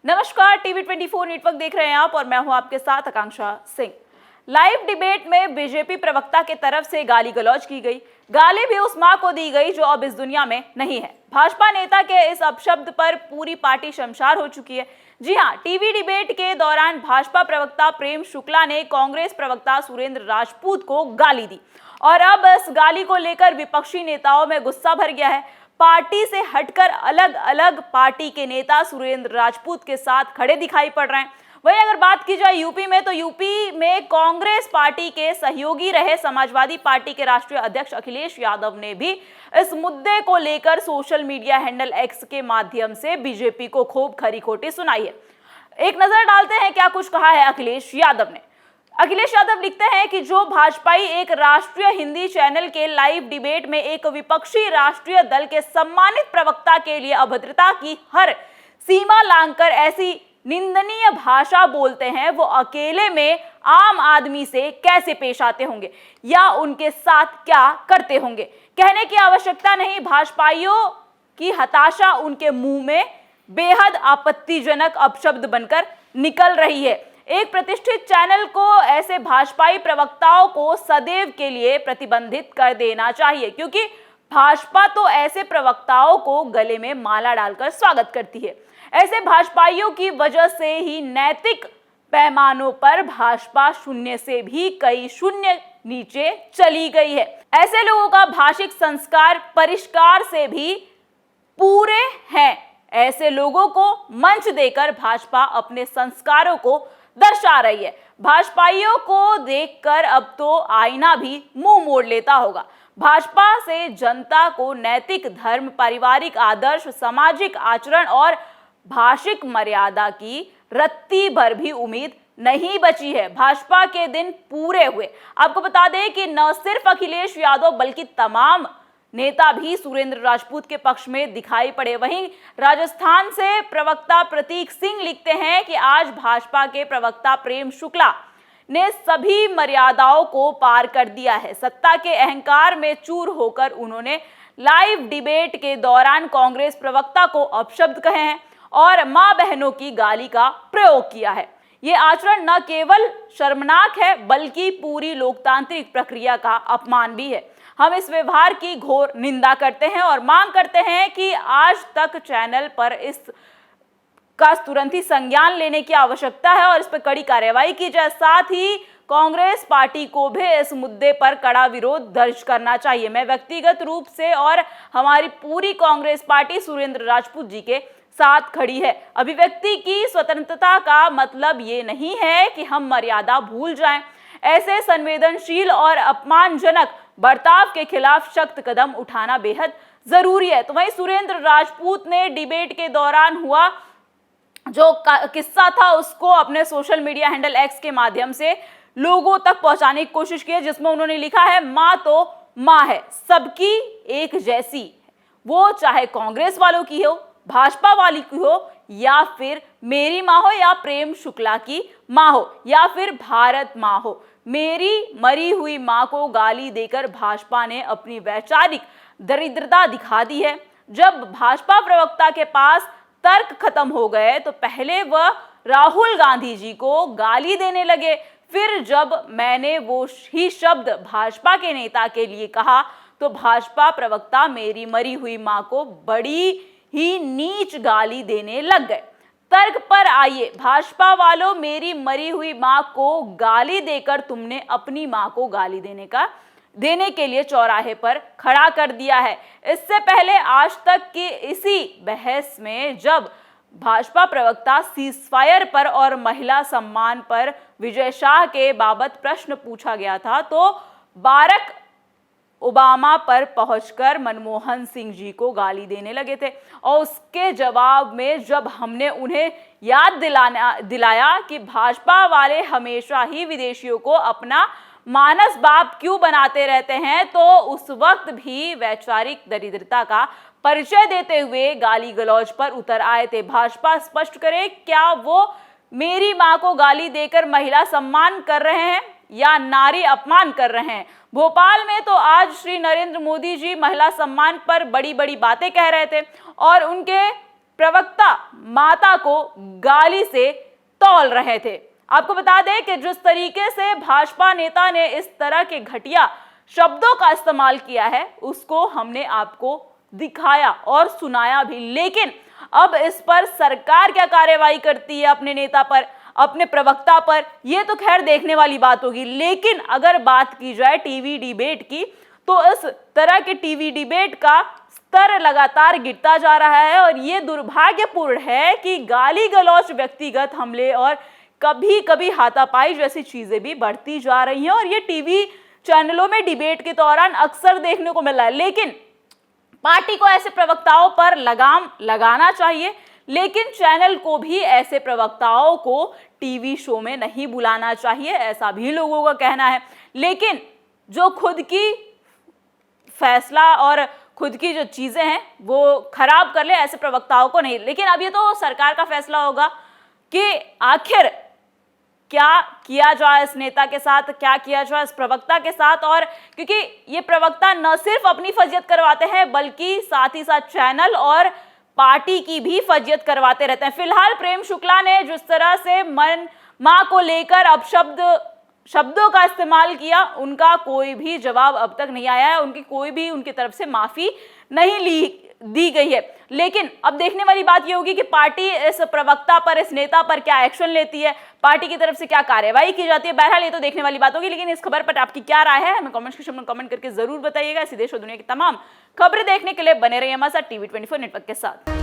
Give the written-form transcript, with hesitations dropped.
नमस्कार, TV 24 network देख रहे हैं आप और मैं हूं आपके साथ आकांक्षा सिंह। लाइव डिबेट में बीजेपी प्रवक्ता के तरफ से गाली गलौज की गई। गाली भी उस मां को दी गई जो अब इस दुनिया में नहीं है। भाजपा नेता के इस अपशब्द पर पूरी पार्टी शर्मसार हो चुकी है। जी हां, टीवी डिबेट के दौरान भाजपा प्रवक्ता प्रेम शुक्ला ने कांग्रेस प्रवक्ता सुरेंद्र राजपूत को गाली दी और अब इस गाली को लेकर विपक्षी नेताओं में गुस्सा भर गया है। पार्टी से हटकर अलग अलग पार्टी के नेता सुरेंद्र राजपूत के साथ खड़े दिखाई पड़ रहे हैं। वहीं अगर बात की जाए यूपी में, तो यूपी में कांग्रेस पार्टी के सहयोगी रहे समाजवादी पार्टी के राष्ट्रीय अध्यक्ष अखिलेश यादव ने भी इस मुद्दे को लेकर सोशल मीडिया हैंडल एक्स के माध्यम से बीजेपी को खूब खरी खोटी सुनाई है। एक नजर डालते हैं क्या कुछ कहा है अखिलेश यादव ने। अखिलेश यादव लिखते हैं कि जो भाजपाई एक राष्ट्रीय हिंदी चैनल के लाइव डिबेट में एक विपक्षी राष्ट्रीय दल के सम्मानित प्रवक्ता के लिए अभद्रता की हर सीमा लांघकर ऐसी निंदनीय भाषा बोलते हैं, वो अकेले में आम आदमी से कैसे पेश आते होंगे या उनके साथ क्या करते होंगे। कहने की आवश्यकता नहीं, भाजपाइयों की हताशा उनके मुंह में बेहद आपत्तिजनक अपशब्द बनकर निकल रही है। एक प्रतिष्ठित चैनल को ऐसे भाजपाई प्रवक्ताओं को सदैव के लिए प्रतिबंधित कर देना चाहिए, क्योंकि भाजपा तो ऐसे प्रवक्ताओं को गले में माला डालकर स्वागत करती है। ऐसे भाजपाइयों की वजह से ही नैतिक पैमानों पर भाजपा शून्य से भी कई शून्य नीचे चली गई है। ऐसे लोगों का भाषिक संस्कार परिष्कार से भी पूरे हैं। ऐसे लोगों को मंच देकर भाजपा अपने संस्कारों को दर्शा रही है। भाजपाइयों को देखकर अब तो आईना भी मुंह मोड़ लेता होगा। भाजपा से जनता को नैतिक धर्म, पारिवारिक आदर्श, सामाजिक आचरण और भाषिक मर्यादा की रत्ती भर भी उम्मीद नहीं बची है। भाजपा के दिन पूरे हुए। आपको बता दें कि न सिर्फ अखिलेश यादव बल्कि तमाम नेता भी सुरेंद्र राजपूत के पक्ष में दिखाई पड़े। वहीं राजस्थान से प्रवक्ता प्रतीक सिंह लिखते हैं कि आज भाजपा के प्रवक्ता प्रेम शुक्ला ने सभी मर्यादाओं को पार कर दिया है। सत्ता के अहंकार में चूर होकर उन्होंने लाइव डिबेट के दौरान कांग्रेस प्रवक्ता को अपशब्द कहे हैं और मां बहनों की गाली का प्रयोग किया है। ये आचरण न केवल शर्मनाक है बल्कि पूरी लोकतांत्रिक प्रक्रिया का अपमान भी है। हम इस व्यवहार की घोर निंदा करते हैं और मांग करते हैं कि आज तक चैनल पर इस का तुरंत ही संज्ञान लेने की आवश्यकता है और इस पर कड़ी कार्रवाई की जाए। साथ ही कांग्रेस पार्टी को भी इस मुद्दे पर कड़ा विरोध दर्ज करना चाहिए। मैं व्यक्तिगत रूप से और हमारी पूरी कांग्रेस पार्टी सुरेंद्र राजपूत जी के साथ खड़ी है। अभिव्यक्ति की स्वतंत्रता का मतलब ये नहीं है कि हम मर्यादा भूल जाएं। ऐसे संवेदनशील और अपमानजनक बर्ताव के खिलाफ सख्त कदम उठाना बेहद जरूरी है। तो वहीं सुरेंद्र राजपूत ने डिबेट के दौरान हुआ जो किस्सा था उसको अपने सोशल मीडिया हैंडल एक्स के माध्यम से लोगों तक पहुंचाने की कोशिश की है, जिसमें उन्होंने लिखा है, मां तो मां है, सबकी एक जैसी, वो चाहे कांग्रेस वालों की हो, भाजपा वाली की हो, या फिर मेरी मां हो, या प्रेम शुक्ला की मां हो, या फिर भारत मां हो। मेरी मरी हुई मां को गाली देकर भाजपा ने अपनी वैचारिक दरिद्रता दिखा दी है। जब भाजपा प्रवक्ता के पास तर्क खत्म हो गए तो पहले वह राहुल गांधी जी को गाली देने लगे। फिर जब मैंने वो ही शब्द भाजपा के नेता के लिए कहा तो भाजपा प्रवक्ता मेरी मरी हुई मां को बड़ी ही नीच गाली देने लग गए। तर्क पर आइए, भाजपा वालों, मेरी मरी हुई मां को गाली देकर तुमने अपनी मां को गाली देने के लिए चौराहे पर खड़ा कर दिया है। इससे पहले आज तक की इसी बहस में जब भाजपा प्रवक्ता सीजफायर पर और महिला सम्मान पर विजय शाह के बाबत प्रश्न पूछा गया था तो बाराक ओबामा पर पहुंचकर मनमोहन सिंह जी को गाली देने लगे थे और उसके जवाब में जब हमने उन्हें याद दिलाया कि भाजपा वाले हमेशा ही विदेशियों को अपना मानस बाप क्यों बनाते रहते हैं, तो उस वक्त भी वैचारिक दरिद्रता का परिचय देते हुए गाली गलौज पर उतर आए थे। भाजपा स्पष्ट करे, क्या वो मेरी मां को गाली देकर महिला सम्मान कर रहे हैं या नारी अपमान कर रहे हैं? भोपाल में तो आज श्री नरेंद्र मोदी जी महिला सम्मान पर बड़ी बड़ी बातें कह रहे थे और उनके प्रवक्ता माता को गाली से तौल रहे थे। आपको बता दें कि जिस तरीके से भाजपा नेता ने इस तरह के घटिया शब्दों का इस्तेमाल किया है उसको हमने आपको दिखाया और सुनाया भी, लेकिन अब इस पर सरकार क्या कार्रवाई करती है अपने नेता पर, अपने प्रवक्ता पर, यह तो खैर देखने वाली बात होगी। लेकिन अगर बात की जाए टीवी डिबेट की तो इस तरह के टीवी डिबेट का स्तर लगातार गिरता जा रहा है और यह दुर्भाग्यपूर्ण है कि गाली गलौज, व्यक्तिगत हमले और कभी कभी हाथापाई जैसी चीजें भी बढ़ती जा रही हैं और ये टीवी चैनलों में डिबेट के दौरान अक्सर देखने को मिल रहा है। लेकिन पार्टी को ऐसे प्रवक्ताओं पर लगाम लगाना चाहिए, लेकिन चैनल को भी ऐसे प्रवक्ताओं को टीवी शो में नहीं बुलाना चाहिए, ऐसा भी लोगों का कहना है। लेकिन जो खुद की फैसला और खुद की जो चीजें हैं वो खराब कर ले, ऐसे प्रवक्ताओं को नहीं। लेकिन अब ये तो सरकार का फैसला होगा कि आखिर क्या किया जाए इस नेता के साथ, क्या किया जाए इस प्रवक्ता के साथ। और क्योंकि ये प्रवक्ता न सिर्फ अपनी फजीयत करवाते हैं बल्कि साथ ही साथ चैनल और पार्टी की भी फजीयत करवाते रहते हैं। फिलहाल प्रेम शुक्ला ने जिस तरह से मां को लेकर शब्दों का इस्तेमाल किया, उनका कोई भी जवाब अब तक नहीं आया है, उनकी तरफ से माफी नहीं दी गई है। लेकिन अब देखने वाली बात यह होगी कि पार्टी इस प्रवक्ता पर, इस नेता पर क्या एक्शन लेती है, पार्टी की तरफ से क्या कार्रवाई की जाती है। बहरहाल ये तो देखने वाली बात होगी। लेकिन इस खबर पर आपकी क्या राय है हमें कमेंट सेक्शन में कमेंट करके जरूर बताइएगा। इसी देश और दुनिया की तमाम खबरें देखने के लिए बने रहिए हमारे साथ टीवी 24 नेटवर्क के साथ।